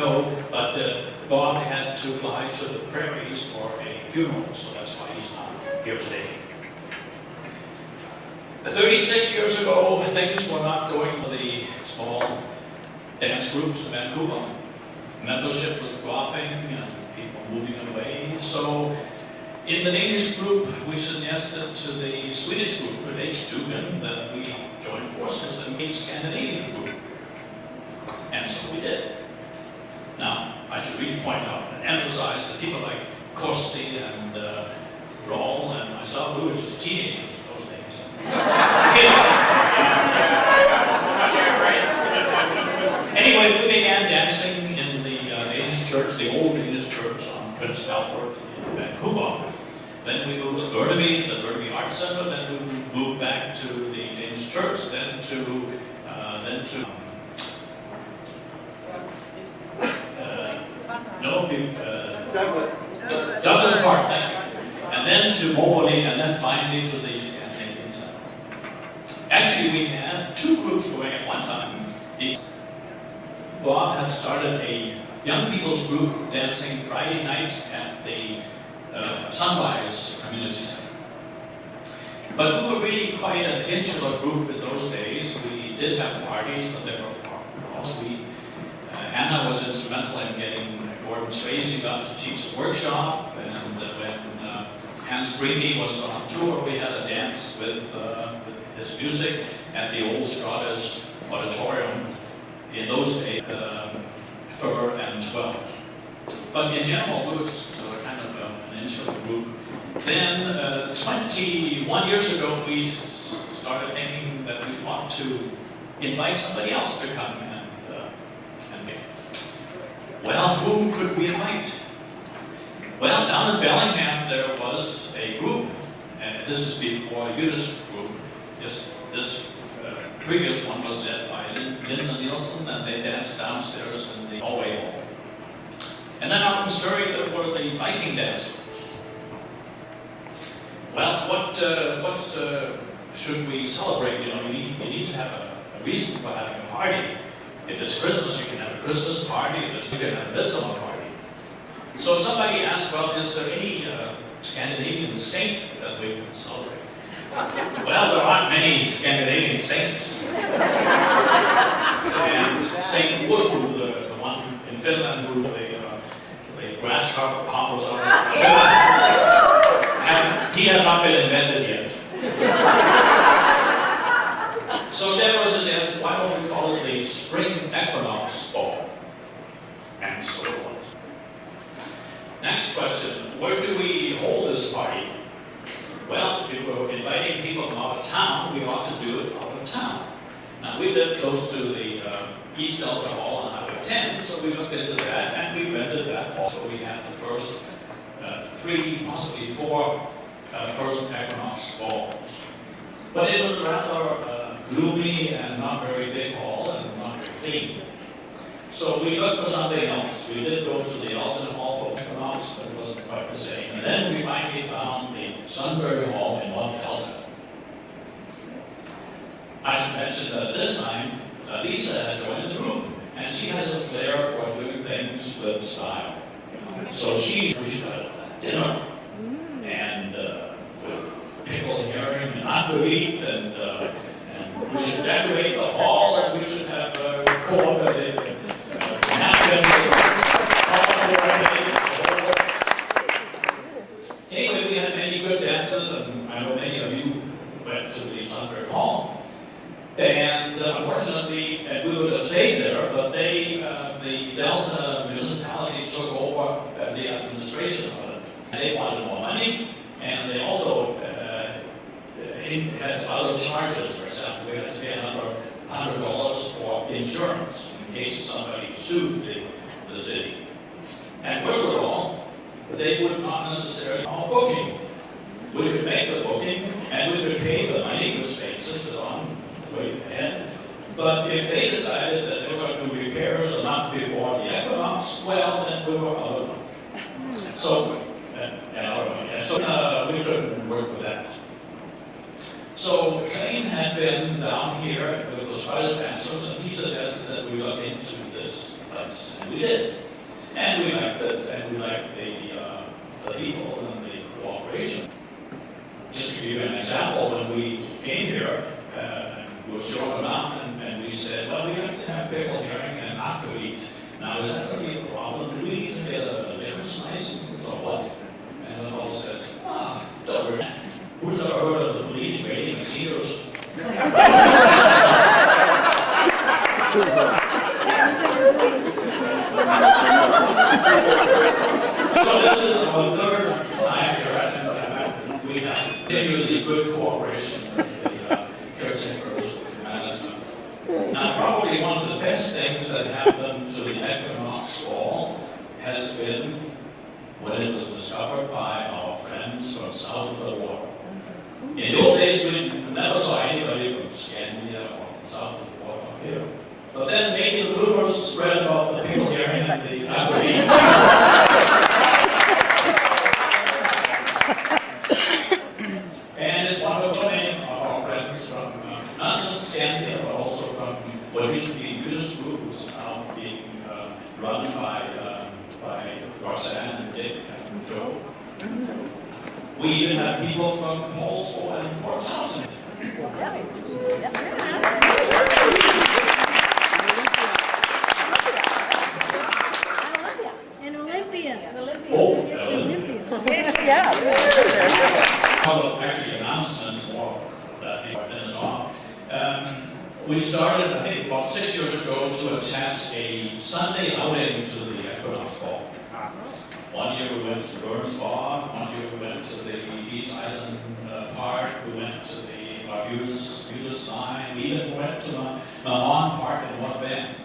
know, but Bob had to fly to the prairies for a funeral, so that's why he's not here today. 36 years ago, things were not going for the small dance groups in Vancouver. Membership was dropping and people moving away. So in the Danish group, we suggested to the Swedish group, with H. Dugan, that we join forces and meet Scandinavian group. And so we did. Now, I should really point out and emphasize that people like Kosti and Raul and myself, we were just teenagers in those days. Kids. Anyway, we began dancing in the Danish church, the old Danish church on Prince Albert in Vancouver. Then we moved to Burnaby, the Burnaby Arts Center. Then we moved back to the Danish church. Then to Douglas Park, and then to Moberly, and then finally to the Scandinavian Center. Actually, we had two groups going at one time. Bob had started a young people's group dancing Friday nights at the Sunrise Community Center. But we were really quite an insular group in those days. We did have parties, but they were far. Anna was instrumental in getting Gordon Swayze got to teach a workshop, and when Hans Dreamy was on tour, we had a dance with his music at the old Stratas Auditorium. In those days, Fur and 12. But in general, it was kind of an insular group. Then, 21 years ago, we started thinking that we want to invite somebody else to come and dance. Well, who could we invite? Well, down in Bellingham, there was a group, and this is before Judith's group. This previous one was led by Linda Nielsen, and they danced downstairs in the hallway hall. And then out in Surrey, there were the Viking dancers. Well, what should we celebrate? You know, you need to have a reason for having a party. If it's Christmas, you can have a Christmas party. If it's, you can have a midsummer party. So somebody asked, well, is there any Scandinavian saint that we can celebrate? Well, there aren't many Scandinavian saints. And Saint Wood, the one in Finland who the grass hoppers are, and he had not been invented yet. So Deborah suggested, why don't we call it the Spring Equinox Ball? And so it was. Next question, where do we hold this party? Well, if we're inviting people from out of town, we ought to do it out of town. Now, we live close to the East Delta Hall on Highway 10, so we looked into that, and we rented that hall. So we had the first 3, possibly 4 first Equinox balls. But it was a rather gloomy and not very big hall, and not very clean. So we looked for something else. We did go to the alternate hall for Equinox, but it wasn't quite the same. And then we finally found the Sunbury Hall in North Delta. I should mention that at this time, Lisa had joined the group, and she has a flair for doing things with style. So we should have dinner, and with pickled herring and aquavit, and we should decorate the hall, and we should have corn napkins. Anyway, we had many good dances, and I know many of you went to the Sunbury Hall. And unfortunately, we would have stayed there, but the Delta municipality took over the administration of it. And they wanted more money, and they also had other charges. For example, we had to pay another $100 for insurance in case somebody sued the city. And worst of all, they would not necessarily have booking. We could make the booking, and we could pay the money, which they insisted on way ahead. But if they decided that they were going to do repairs or not before the equinox, well, then we were out of money. So, we couldn't work with that. So McLean had been down here with the Scottish dancers, and he suggested that we look into this place, and we did. And we liked it, and we liked the people and the cooperation. Just to give you an example, when we came here, we were showing around, and we said, well, we have to have pickle herring and not to eat. Now, is that going to be a problem? Do we need to get a liquor's license or what? And the fellow said, don't worry. Who's ever heard of the police raiding mosquitoes? So this is our third time here, and we have continually good cooperation with the caretakers management. Now, probably one of the best things that happened to the Equinox Ball has been when it was discovered by our friends from south of the water. In the old days, we never saw anybody from Scandia or from south of the water up here. But then maybe the rumors spread about the pickle herring and the Aberdeen. And it's wonderful name of our friends from not just Scandia, but also from what used to be Buddhist group, which is now being run by Roxanne and Dick and Joe. We even have people from Paulsville and Port Townsend. And Olympia. Oh, yeah. A couple of actually announcements more that people finish off. We started, I think, about 6 years ago to attach a Sunday outing to the Equinox Ball. 1 year we went to Burns Spa, 1 year we went to the East Island Park, we went to the Barbudas Line, we even went to Mahon Park in North Bend.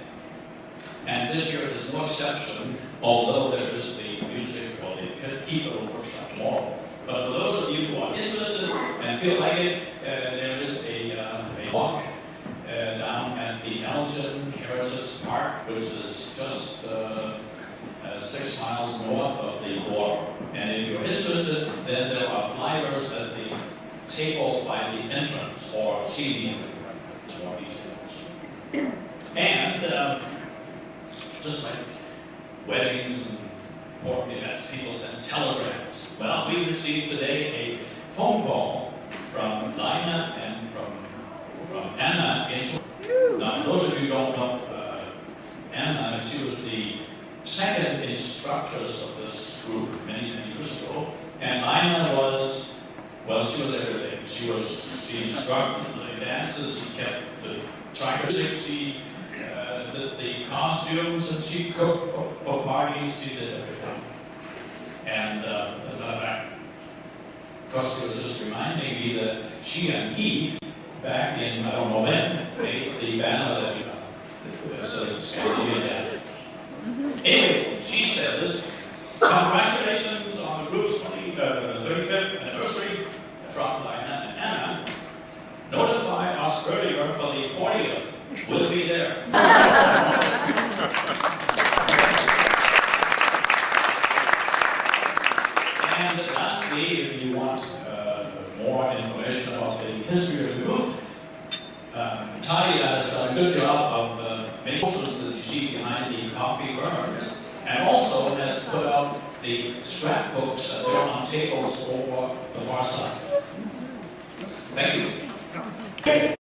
And this year is no exception, although there is the music or the Keithel workshop tomorrow. But for those of you who are interested and feel like it, there is a walk down at the Elgin Heritage Park, which is just 6 miles north of the water. And if you're interested, then there are flyers at the table by the entrance or CD for more details. And just like weddings and important events, people send telegrams. Well, we received today a phone call from Lina and from Anna. Now, for those of you who don't know Anna, she was the second instructress of this group many years ago. And Lina was, well, she was everything. She instructed the dances, she kept the track music, she did the costumes, and she cooked for parties, she did everything. And as a matter of fact, Costa was just reminding me that she and he, back in, I don't know when, made the banner that says Scandinavian Dad. Anyway, she says, congratulations on the group's 35th anniversary from Lina and Anna. Notify us earlier for the 40th. We'll be there. And lastly, if you want more information about the history of the group, Talia has done a good job of making posters that you see behind the coffee urns, and also has put out the scrapbooks that are on tables over the far side. Thank you.